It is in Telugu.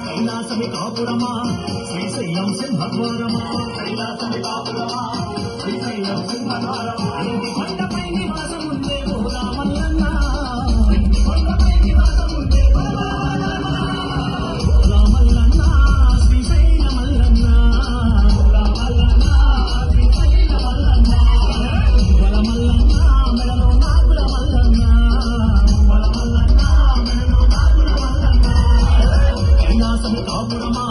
కైలాసమి కాపురమా శ్రీశైలం సింహద్వారమా కైలాసమి కాపురమా శ్రీశైలం సింహద్వారమా ఇంటి కొండపై నివాసం ఉండే రామల్లన్న ఇంటి కొండపై నివాసం ఉండే రామల్లన్న శ్రీశైల మల్లన్న రామల్లన్న శ్రీశైల మల్లన్న వరమల్లన్న మెడలో నాగుల మల్లన్న వరమల్లన్న మెడలో నాగుల మల్లన్న కైలాసమి కాపురమా